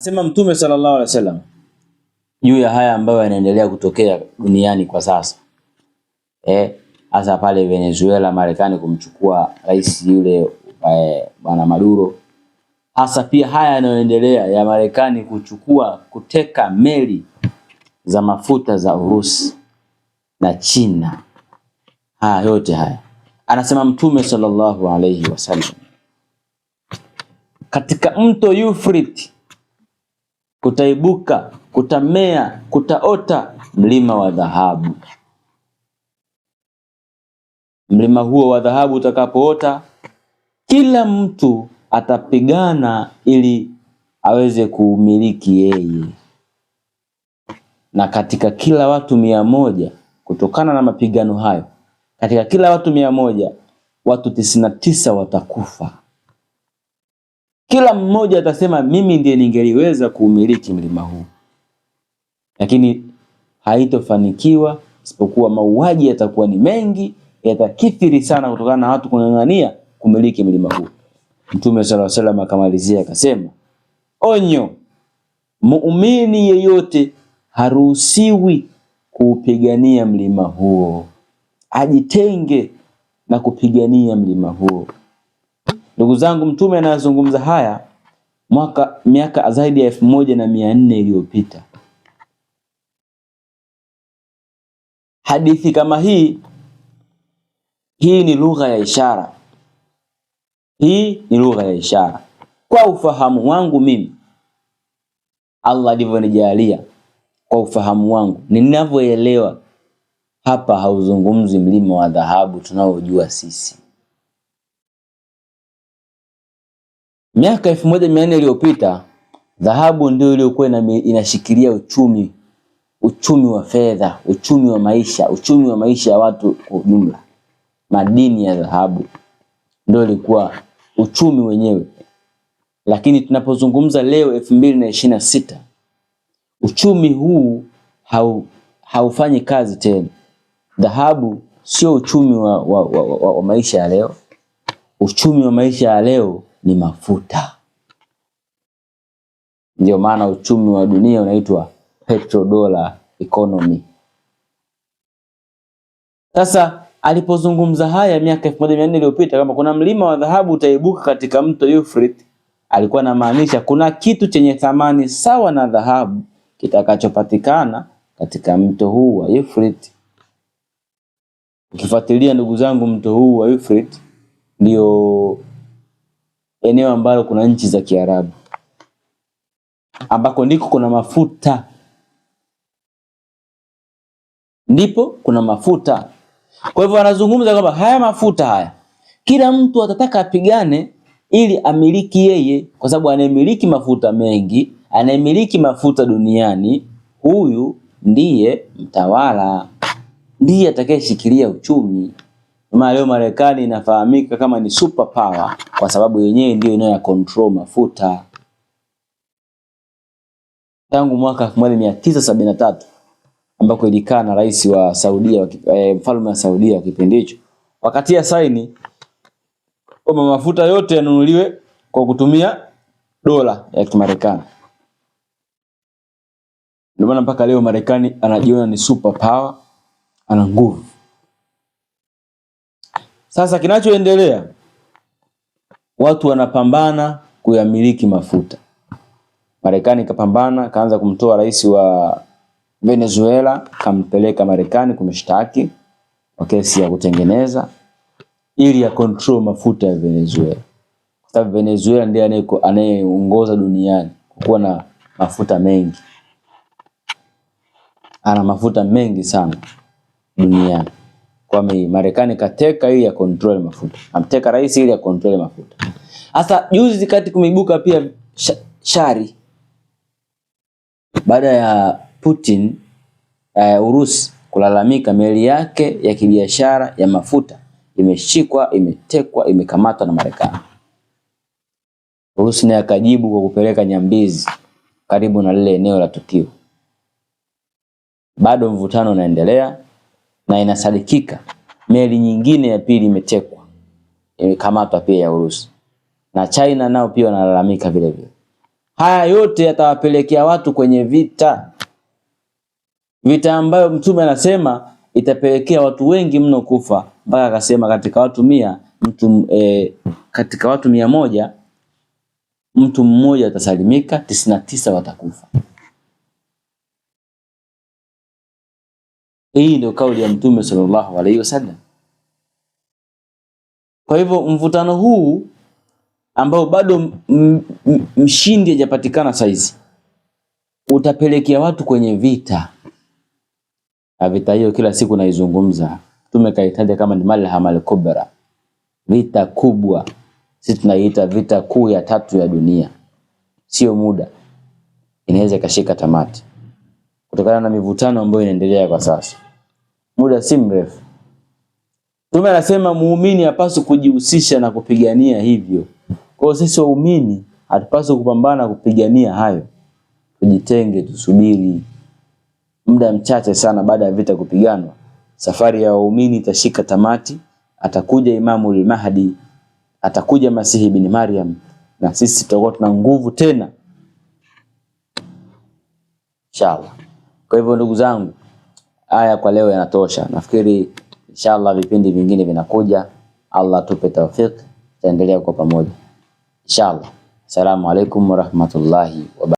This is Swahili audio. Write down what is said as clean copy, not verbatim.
Sema Mtume sallallahu alaihi wasallam juu ya haya ambayo yanaendelea kutokea duniani kwa sasa. Hasa pale Venezuela, Marekani kumchukua rais yule bwana Maduro. Hasa pia haya yanayoendelea ya Marekani kuteka meli za mafuta za Urusi na China. Yote haya. Anasema Mtume sallallahu alaihi wasallam, katika mto Euphrates kutaibuka, kutamea, kutaota mlima wa dhahabu. Mlima huo wa dhahabu utakapoota, kila mtu atapigana ili aweze kuumiliki yeye. Na katika kila watu 100, kutokana na mapigano hayo, katika kila watu 100, watu 99 watakufa. Kila mmoja atasema mimi ndiye ningeliweza kuumiliki mlima huu, lakini haitofanikiwa, isipokuwa mauaji yatakuwa ni mengi, yatakithiri sana kutokana na watu kung'ang'ania kumiliki mlima huu. Mtume sallallahu alaihi wasallam akamalizia akasema, onyo, muumini yeyote haruhusiwi kuupigania mlima huo, ajitenge na kupigania mlima huo. Ndugu zangu, Mtume anazungumza haya miaka zaidi ya 1400 iliyopita. Hadithi kama hii ni lugha ya ishara. Hii ni lugha ya ishara. Kwa ufahamu wangu mimi, Allah alivyonijalia, kwa ufahamu wangu ninavyoelewa, hapa hauzungumzi mlima wa dhahabu tunaojua sisi. Miaka 1400 iliyopita, dhahabu ndio iliyokuwa inashikilia uchumi wa fedha, uchumi wa maisha ya watu kwa jumla. Madini ya dhahabu ndio ilikuwa uchumi wenyewe. Lakini tunapozungumza leo 2026, uchumi huu haufanyi kazi tena. Dhahabu sio uchumi wa maisha ya leo. Uchumi wa maisha ya leo ni mafuta. Ndio maana uchumi wa dunia unaitwa petrodollar economy. Sasa alipozungumza haya miaka 1400 iliyopita, kama kuna mlima wa dhahabu utaibuka katika mto Euphrates, alikuwa anamaanisha kuna kitu chenye thamani sawa na dhahabu kitakachopatikana katika mto huu wa Euphrates. Ukifuatilia ndugu zangu, mto huu wa Euphrates ndio eneo ambalo kuna nchi za Kiarabu, ambako ndiko kuna mafuta. Ndipo kuna mafuta. Kwa hivyo anazungumza kwamba haya mafuta haya, kila mtu atataka apigane ili amiliki yeye, kwa sababu anayemiliki mafuta mengi, anayemiliki mafuta duniani, huyu ndiye mtawala, ndiye atakayeshikilia uchumi. Kama leo Marekani inafahamika kama ni super power kwa sababu yenyewe ndio inayo control mafuta. Tangu mwaka 1973 ambako ilikaa na rais wa Saudia, mfalme wa Saudia wa kipindi hicho, wakatia saini kwamba mafuta yote yanunuliwe kwa kutumia dola ya Kimarekani. Ndio maana mpaka leo Marekani anajiona ni super power, ana nguvu. Sasa kinachoendelea, watu wanapambana kuyamiliki mafuta. Marekani kapambana, kaanza kumtoa rais wa Venezuela, kampeleka Marekani kumshtaki kwa kesi ya kutengeneza ili ya control mafuta ya Venezuela. Kwa sababu Venezuela ndiye anayeongoza duniani kuwa na mafuta mengi. Ana mafuta mengi sana duniani. Kwa Marekani kateka ili ya control mafuta. Amteka rais ili ya control mafuta. Sasa juzi kati kumeibuka pia shari baada ya Putin Urusi kulalamika meli yake ya kibiashara ya mafuta imeshikwa, imetekwa, imekamatwa na Marekani. Urusi naye akajibu kwa kupeleka nyambizi karibu na lile eneo la tukio. Bado mvutano unaendelea na inasadikika meli nyingine ya pili imetekwa, imekamatwa pia ya Urusi. Na China nao pia wanalalamika vile vile. Haya yote yatawapelekea watu kwenye vita, vita ambayo Mtume anasema itapelekea watu wengi mno kufa, mpaka akasema katika watu 100 katika watu 100 mtu mmoja atasalimika, 99 watakufa. Hii ndio kauli ya Mtume sallallahu alaihi wasallam. Kwa hivyo mvutano huu ambao bado mshindi hajapatikana saizi, utapelekea watu kwenye vita. Na vita hiyo kila siku naizungumza. Mtume kaitaja kama ni malhamal kubra, vita kubwa. Sisi tunaiita vita kuu ya 3 ya dunia. Sio muda, inaweza ikashika tamati kutokana na mivutano ambayo inaendelea kwa sasa. Muda si mrefu. Mtume anasema muumini hapaswi kujihusisha na kupigania hivyo. Kwa hiyo sisi waumini hatupaswi kupambana kupigania hayo. Tujitenge, tusubiri muda mchache sana baada ya vita kupiganwa, safari ya waumini itashika tamati. Atakuja Imamu al-Mahdi, atakuja Masihi ibn Maryam, na sisi tutakuwa tuna nguvu tena inshallah. Kwa hivyo ndugu zangu, haya kwa leo yanatosha. Nafikiri inshallah vipindi vingine vinakuja. Allah tupe tawfik, tutaendelea kwa pamoja inshallah. Assalamu alaikum warahmatullahi wabarakatuh.